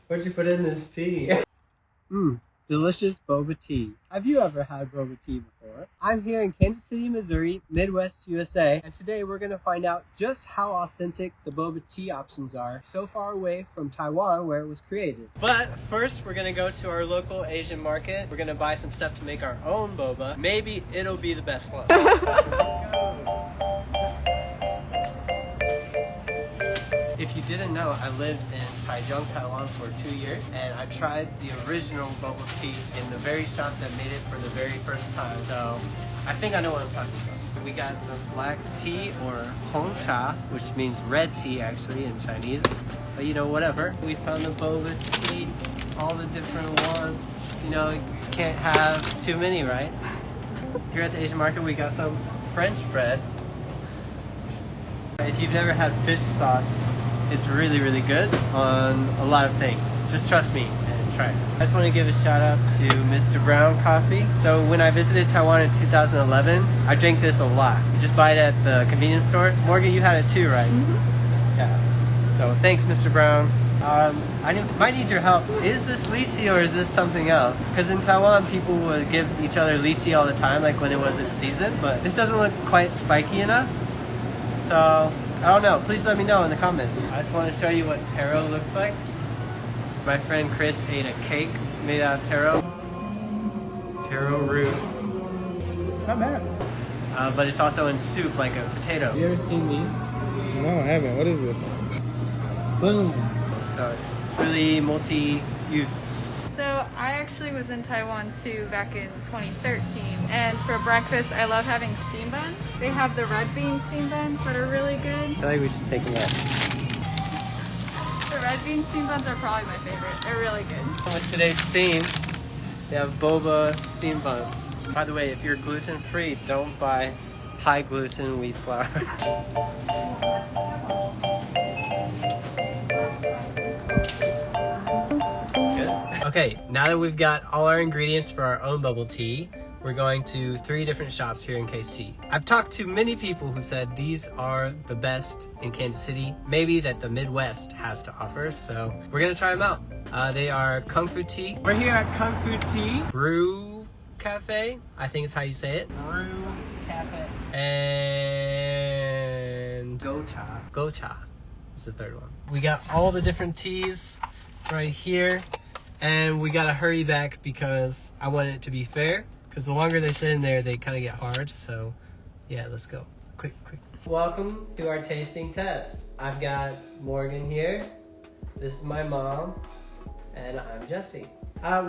What'd you put in this tea? Delicious boba tea. Have you ever had boba tea before? I'm here in Kansas City, Missouri, Midwest USA, and today we're going to find out just how authentic the boba tea options are so far away from Taiwan where it was created. But first we're going to go to our local Asian market. We're going to buy some stuff to make our own boba. Maybe it'll be the best one. If you didn't know, I lived in Taichung, Taiwan for 2 years, and I tried the original bubble tea in the very shop that made it for the very first time. So I think I know what I'm talking about. We got the black tea, or Hong Cha, which means red tea actually in Chinese. But you know, whatever. We found the boba tea, all the different ones. You know, you can't have too many, right? Here at the Asian market, we got some French bread. If you've never had fish sauce, it's really, really good on a lot of things. Just trust me and try it. I just want to give a shout out to Mr. Brown Coffee. So when I visited Taiwan in 2011, I drank this a lot. You just buy it at the convenience store. Morgan, you had it too, right? Mm-hmm. Yeah. So thanks, Mr. Brown. I might need your help. Is this lychee or is this something else? Because in Taiwan, people would give each other lychee all the time, like when it was in season. But this doesn't look quite spiky enough. So, I don't know. Please let me know in the comments. I just want to show you what taro looks like. My friend Chris ate a cake made out of taro. Taro root. Not bad. But it's also in soup like a potato. You ever seen these? No, I haven't. What is this? Boom. So, it's really multi-use. So I actually was in Taiwan too back in 2013, and for breakfast I love having steam buns. They have the red bean steam buns that are really good. I feel like we should take a look. The red bean steam buns are probably my favorite. They're really good. With today's theme, they have boba steam buns. By the way, if you're gluten free, don't buy high gluten wheat flour. Okay, now that we've got all our ingredients for our own bubble tea, we're going to 3 different shops here in KC. I've talked to many people who said these are the best in Kansas City, maybe that the Midwest has to offer, so we're gonna try them out. They are Kung Fu Tea. We're here at Kung Fu Tea Brew Cafe, I think is how you say it. Brew Cafe. And Gocha is the third one. We got all the different teas right here. And we gotta hurry back because I want it to be fair. Because the longer they sit in there, they kind of get hard. So, yeah, let's go. Quick. Welcome to our tasting test. I've got Morgan here. This is my mom. And I'm Jesse.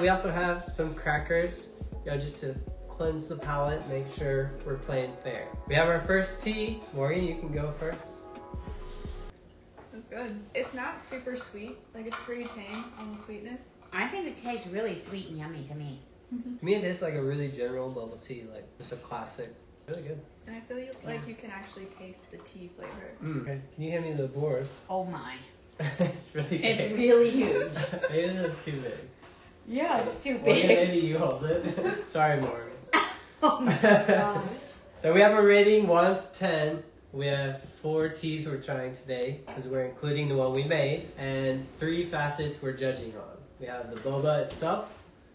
We also have some crackers, you know, just to cleanse the palate, make sure we're playing fair. We have our first tea. Morgan, you can go first. It's good. It's not super sweet. Like, it's pretty tame on the sweetness. I think it tastes really sweet and yummy to me. To me, it tastes like a really general bubble tea, like just a classic. Really good. And I feel like you can actually taste the tea flavor. Okay. Can you hand me the board? Oh my. It's really big. It's really huge. Maybe this is too big. Yeah, it's too Well, big. yeah, maybe you hold it. Sorry, Morgan. Oh my gosh. So we have a rating 1 to 10. We have 4 teas we're trying today, because we're including the one we made, and 3 facets we're judging on. We have the boba itself,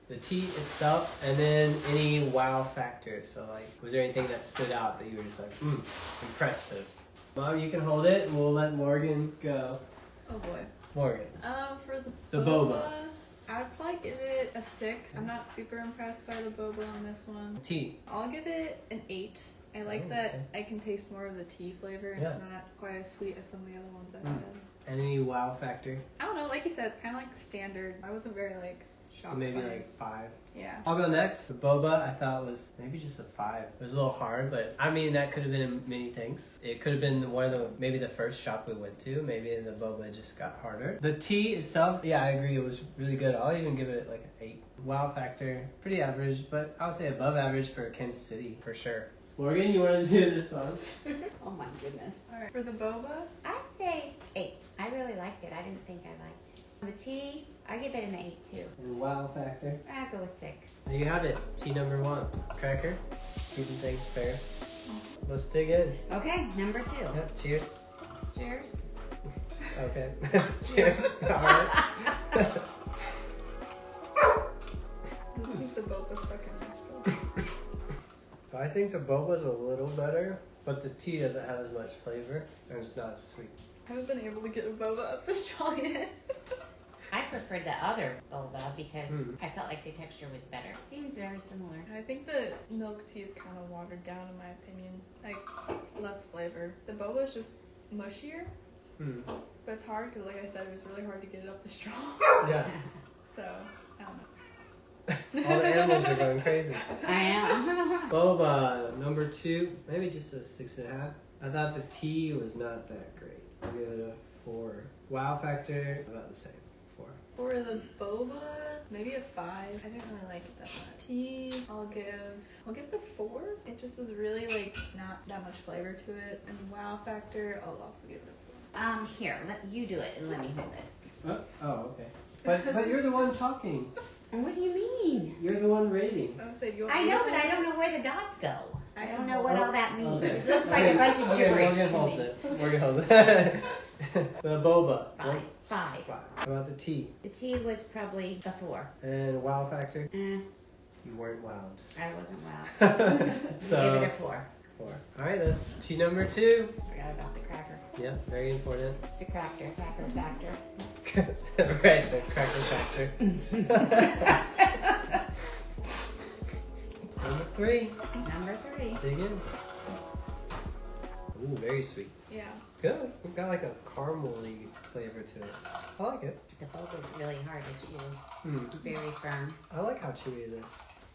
the tea itself, and then any wow factor. So like, was there anything that stood out that you were just like, impressive? Mom, you can hold it, and we'll let Morgan go. Oh boy. Morgan. For the boba. I'd probably give it a 6. I'm not super impressed by the boba on this one. Tea. I'll give it an 8. I like that I can taste more of the tea flavor, and it's not quite as sweet as some of the other ones I've had. And any wow factor? I don't know, like you said, it's kind of like standard. I wasn't very like shocked. So maybe by like 5. Yeah. I'll go next. The boba I thought was maybe just a 5. It was a little hard, but I mean that could have been in many things. It could have been one of maybe the first shop we went to. Maybe the boba just got harder. The tea itself, yeah, I agree. It was really good. I'll even give it like an 8. Wow factor, pretty average, but I would say above average for Kansas City for sure. Morgan, you want to do this one? Oh my goodness. Alright, for the boba, I'd say 8. I really liked it. I didn't think I liked it. The tea, I give it an 8 too. And wow factor? I'll go with 6. There you have it. Tea number 1. Cracker. Keeping things fair. Let's dig in. Okay, number 2. Yep. Cheers. Cheers. Okay. Cheers. Alright. The piece of boba stuck in my throat. I think the boba's a little better, but the tea doesn't have as much flavor and it's not as sweet. I haven't been able to get a boba up the straw yet. I preferred the other boba because Hmm. I felt like the texture was better. Seems very similar. I think the milk tea is kind of watered down in my opinion. Like, less flavor. The boba is just mushier, Hmm. but it's hard because, like I said, it was really hard to get it up the straw. Yeah. So, I don't know. All the animals are going crazy. I am. Boba, number 2, maybe just a 6.5. I thought the tea was not that great. I'll give it a 4. Wow factor, about the same. 4. For the boba, maybe a 5. I didn't really like it that much. Tea, I'll give it a 4. It just was really like not that much flavor to it. And wow factor, I'll also give it a 4. Here, let you do it and let me hold it. Oh, okay. But you're the one talking. What do you mean? You're the one rating. I would say, you want I me know, to but hold I it? don't know where the dots go. I don't know Oh, what all that means. Okay. It looks like a bunch of gibberish. Morgan to holds me. it. Morgan holds it. The boba. 5. 5. How about the tea? The tea was probably a 4. And wow factor? You weren't wowed. I wasn't wild. So, Give it a 4. 4. Alright, that's tea number 2. Forgot about the cracker. Yeah, very important. The cracker factor. Right, the cracker factor. Number 3. Number 3. Dig in. Ooh, very sweet. Yeah. Good. We've got like a caramely flavor to it. I like it. The boba's really hard to chew. Hmm. Very firm. I like how chewy it is.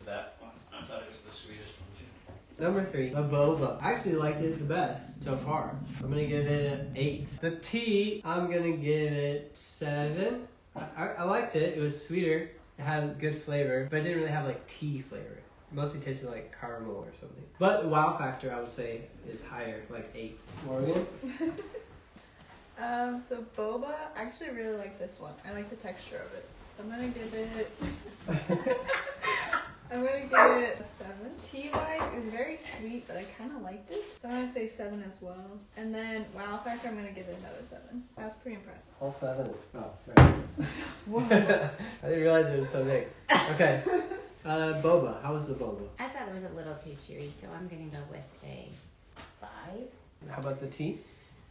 That one, I thought it was the sweetest one too. Number 3, the boba. I actually liked it the best so far. I'm gonna give it an 8. The tea, I'm gonna give it 7. I liked it. It was sweeter. It had good flavor, but it didn't really have like tea flavor. It mostly tasted like caramel or something. But the wow factor, I would say, is higher, like 8. Morgan? So boba, I actually really like this one. I like the texture of it. So I'm gonna give it I'm gonna give it a 7. Tea wise, it was very sweet, but I kinda liked it. So I'm gonna say 7 as well. And then wow factor, I'm gonna give it another 7. I was pretty impressed. All 7. Oh, right. Whoa. I didn't realize it was so big. Okay. Boba. How was the boba? I thought it was a little too chewy, so I'm gonna go with a 5. How about the tea?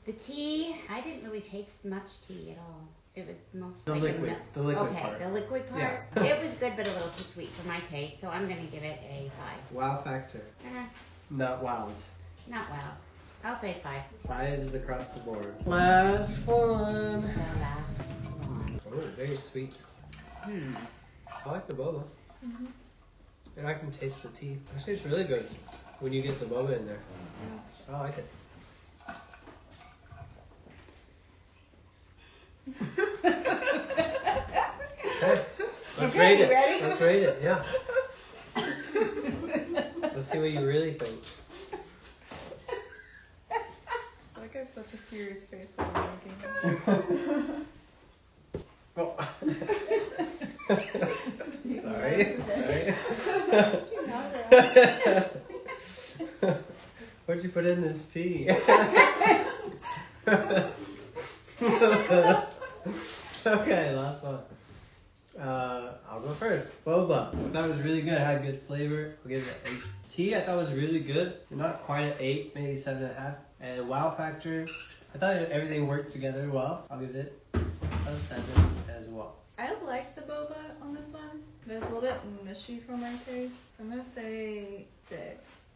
The tea, I didn't really taste much tea at all. It was mostly The like liquid. The liquid okay, part. the liquid part. Yeah. It was good, but a little too sweet for my taste, so I'm gonna give it a 5. Wow factor. Not wild. Not wow. I'll say 5. 5s across the board. Last one. The last one. Oh, very sweet. I like the boba. Mhm. And I can taste the tea. Actually, it's really good when you get the boba in there. I like it. Okay, let's Okay, rate you it. ready? Let's rate it, yeah. Let's see what you really think. I like I have such a serious face when I'm making. Oh. Sorry. What'd you put in this tea? Okay, last one. I'll go first. Boba. I thought it was really good. It had good flavor. I'll give it an 8. Tea, I thought was really good. Not quite an 8, maybe 7.5. And wow factor, I thought everything worked together well. So I'll give it a 7 as well. I like the boba on this one, but it's a little bit mushy for my taste. I'm gonna say 6.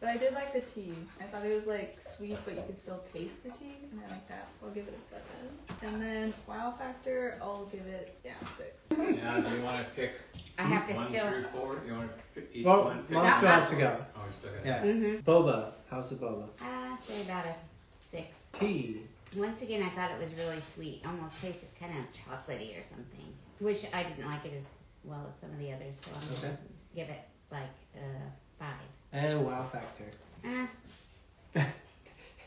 But I did like the tea. I thought it was like sweet, but you could still taste the tea, and I like that, so I'll give it a 7. And then wow factor, I'll give it 6. Now, do you want to pick I have to 1 still. through 4? You want to pick each Well, one? Pick Mom No, still has to go. Oh, we still got Yeah. Mm-hmm. Boba. How's the boba? I say about a 6. Tea. Once again, I thought it was really sweet. Almost tasted kind of chocolatey or something, which I didn't like it as well as some of the others. So I'm gonna give it like a 5. And wow factor. Eh,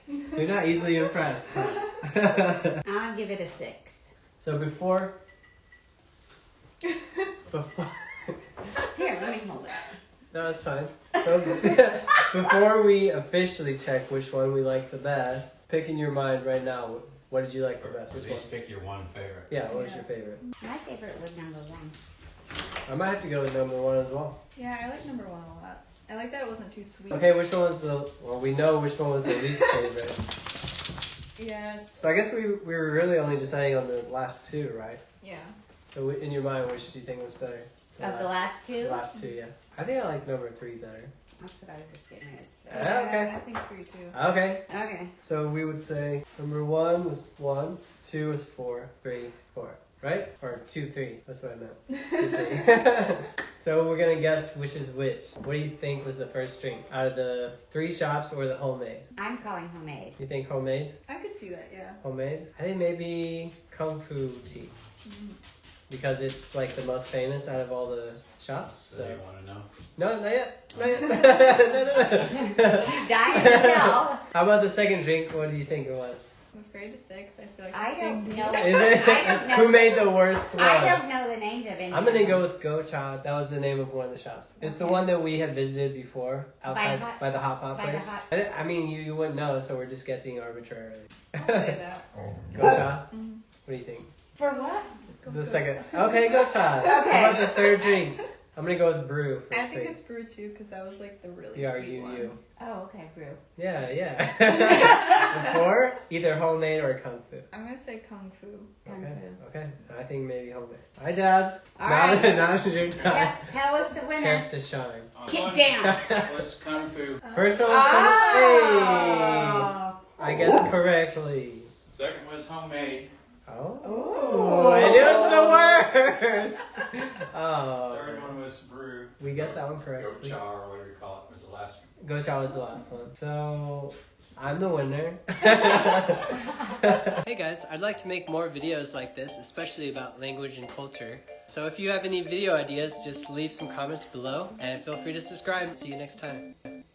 You're not easily impressed, huh? I'll give it a 6. So before Here, let me hold it. no, it's fine. So before we officially check which one we like the best, pick in your mind right now What did you like the best? At Which one? least pick your one favorite. Yeah, what was your favorite? My favorite was number 1. I might have to go with number 1 as well. Yeah, I like number 1 a lot. I like that it wasn't too sweet. Okay, which one was the? Well, we know which one was the least favorite. Yeah. So I guess we were really only deciding on the last 2, right? Yeah. So in your mind, which do you think was better? Of the last 2? The last 2, yeah. I think I like number 3 better. That's what I was just getting at. So. Okay. I think 3 too. Okay. Okay. So we would say number 1 was 1, 2 was 4, 3, 4. Right? Or 2, 3. That's what I meant. 2, 3. So we're gonna guess which is which. What do you think was the first drink? Out of the 3 shops or the homemade? I'm calling homemade. You think homemade? I could see that, yeah. Homemade? I think maybe Kung Fu tea. Because it's like the most famous out of all the shops. So you want to know? No, not yet. Not yet. no. Dying to tell. How about the second drink? What do you think it was? I'm afraid to say 'cause I feel like I it's don't big know. deal. Is it? I don't know. Who made the worst one? I don't know the names of any. I'm gonna go with Go Cha. That was the name of one of the shops. It's the Okay. one that we had visited before outside by the hot pot by the place. hot- I mean, you wouldn't know, so we're just guessing arbitrarily. I'll say that. Go Cha. Mhm. What do you think? For what? Just go The with second. Go. Okay, Go Cha. Okay. How about the third drink? I'm gonna go with Brew. For I think three. it's brew too because that was like the really Yeah, sweet one. you. Oh, okay, brew. Yeah, yeah. Before, either homemade or Kung Fu. I'm gonna say Kung Fu. Kung Okay, Fu. okay. I think maybe homemade. Hi, Dad. All now, right. now it's your time. Tell us the winner. Chance to shine. Get down. What's Kung Fu? First one was Hey! Oh. I guessed correctly. Second was homemade. Oh. Ooh. And it was the worst. Oh. Third one was brew. We guessed that one correct. Goat cha or whatever you call it was the last one. Go Chow was the last one. So, I'm the winner. Hey guys, I'd like to make more videos like this, especially about language and culture. So if you have any video ideas, just leave some comments below and feel free to subscribe. See you next time.